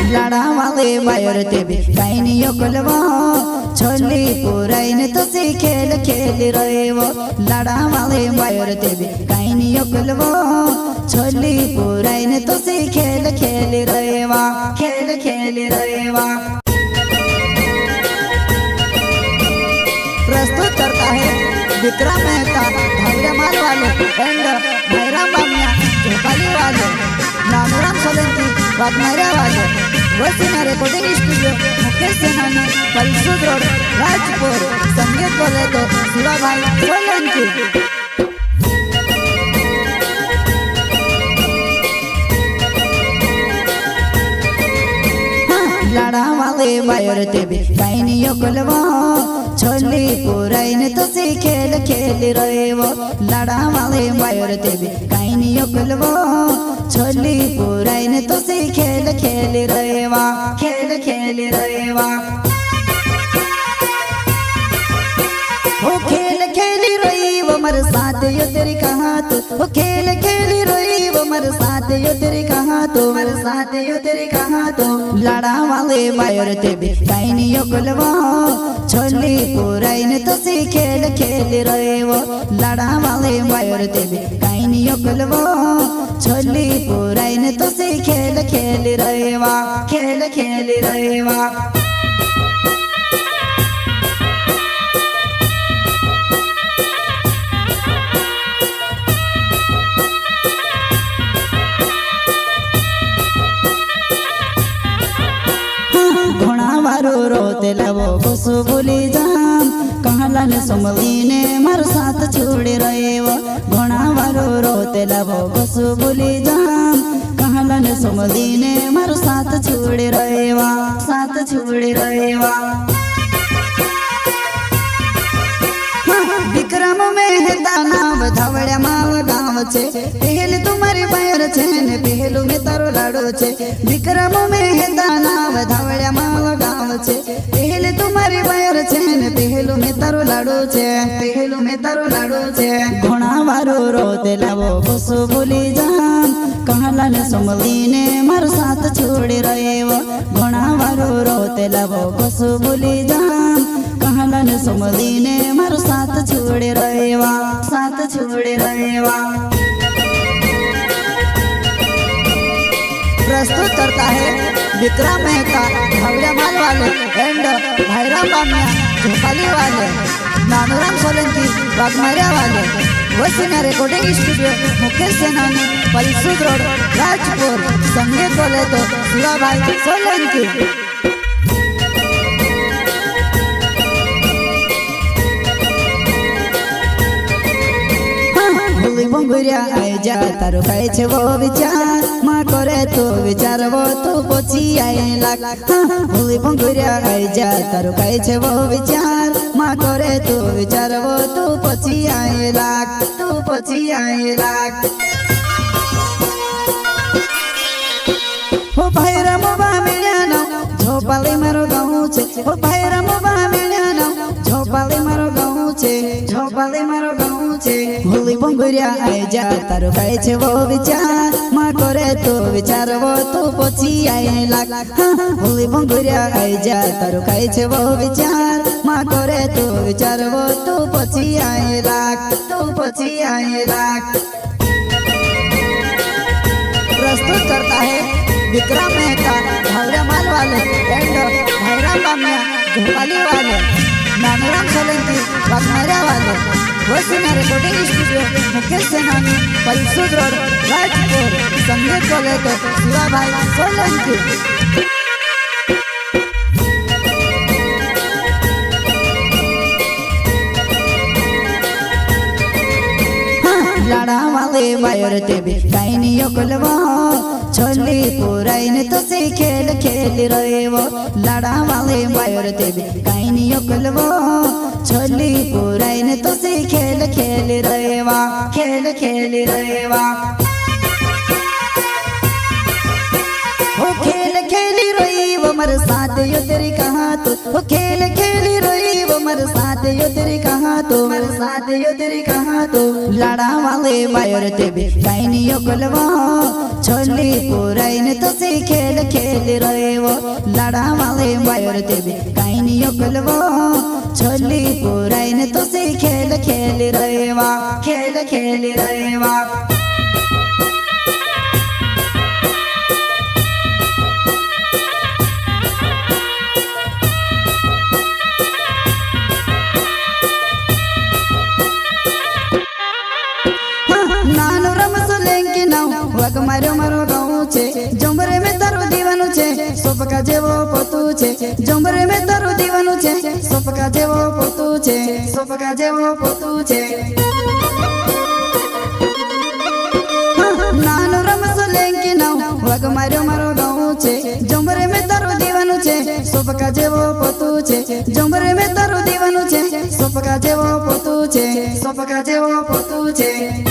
लड़ा वाले बायर ते भी कहीं नहीं योकलवा छोली पुराइन तो सी खेल खेल रहे वो लड़ा वाले बायर ते भी कहीं नहीं योकलवा छोली पुराइन तो सी खेल खेल रहे वा खेल खेल रहे वा। प्रस्तुत करता है विक्रम मेहता धैर्यमाल वाले एंड भैरव बामिया झोपाली वाले नामराम सोलंकी वाघमारा वाले वसीना रिकॉर्डिंग स्टूडियो मुकेश सेनानी पलसूद रोड राजपुर संगीत बोले तो शिवा भाई सोलंकी। लड़ा वाले बायर ते भी कहीं नहीं योकलवा छोली पुराइन तो सी खेल खेल रहे वो लड़ा वाले बायर ते भी कहीं नहीं योकलवा छोली पुराइन तो सी खेल खेल रहे वा खेल खेल रहे वा। वो खेल खेली रही वो मर साथ यो तेरी कहाँ तो वो खेल खेली रही वो मर साथ यो तेरी कहाँ तो मर साथ यो तेरी कहाँ तो लड़ा वाले बायर ते भी कहीं नहीं योकलवा छोली पुराइन तो सी खेल खेल रहे वो लड़ा वाले बायर ते भी कहीं नहीं योकलवा छोली पुराइन तो सी खेल खेल रहे वा खेल खेल रहे वा। रोते लवो बसु भूली जाम कहलन सुमली ने मर साथ छोड़ रहे वो घोड़ा वारो रोते लवो बसु भूली जाम कहलन सुमली ने मर साथ छोड़ रहे वा साथ छोड़ रहे वा। विक्रम मेहता नाम धावड़िया माव गाँव छे पहले तुम्हारी बायर छे ने पहलू में तारो लाडो छे विक्रम मेहता नाम धावड़िया माव गाँव छे पहले तुम्हारी बायर छे ने पहलू में तारो लाडो छे पहलू में तारो लाडो छे घोड़ा वारो रोते लावो बसु भूली जाम कहलन सुमली ने मर साथ छोड़ रहे वो घोड़ा वारो रोते लावो बसु भूली जाम कहलन सुमली ने मर साथ छोड़ रहे वा साथ छोड़ रहे वा। प्रस्तुत करता है विक्रम मेहता धैर्यमाल वाले एंड भैरव बामिया झोपाली वाले नानूराम सोलंकी वाघमारा वाले वसीना रिकॉर्डिंग स्टूडियो मुकेश सेनानी पलसूद रोड राजपुर संगीत बोले तो शिवा भाई सोलंकी। बंगुरिया आई जा तारो खाए छे वो विचार माँ करे तो विचार वो तो पोछी आए लाग भूली बंगुरिया आई जा तारो खाए छे वो विचार माँ करे तो विचार वो तो पोछी आए लाग तो पोछी आए लाग। हो भैरम बामिया नो झोपाली मारो गाँव छे हो भैरम बामिया नो झोपाली मारो गाँव छे झोपाली मारो गाँव छे भूली बंगुरिया आई जा तारो खाए छे वो विचार माँ करे तो विचार वो तो पोछी आए लाग भूली बंगुरिया आई जा तारो खाए छे वो विचार माँ करे तो विचार वो तो पोछी आए लाग तो पोछी आए लाग। प्रस्तुत करता है विक्रम मेहता धैर्यमाल वाले एंड भैरव बामिया झोपाली वाले नानूराम सोलंकी वाघमारा वाले वसीना रिकॉर्डिंग स्टूडियो मुकेश सेनानी पलसूद रोड राजपुर संगीत बोले तो शिवा भाई सोलंकी। लड़ा वाले बायर ते भी कहीं नहीं योकलवा छोली पुराइन तो सी खेल खेल रहे वो लड़ा वाले बायर ते भी कहीं नहीं योकलवा छोली पुराइन तो सी खेल खेल रहे वा खेल खेल रहे वा। वो खेल खेली रही वो मर साथ यो तेरी कहाँ तो वो खेल खेली रही वो मर साथ यो तेरी कहाँ तो मर साथ यो तेरी कहा तो लाड़ा वाले बायर ते भी काई नहीं योकलवा छोली पुराइन तो से खेल खेल रहे वो लाड़ा वाले बायर ते भी काई नहीं योकलवा छोली पुराइन तो से खेल खेल रहे वा खेल खेल रहे वा नानो रमसो लेंकी नाव वग मारो मारो गाँव छे जंबरे में तारो दीवानो छे सोपका जेवो पोतू छे जंबरे में तारो दीवानो छे सोपका जेवो पोतू छे सोपका जेवो पोतू छे नानो रमसो लेंकी नाव वग मारो मारो गाँव छे जंबरे में तारो दीवानो छे सोपका जेवो पोतू छे जंबरे में तारो दीवानो छे सोपका जेवो पोतू छे सोपका जेवो पोतू छे।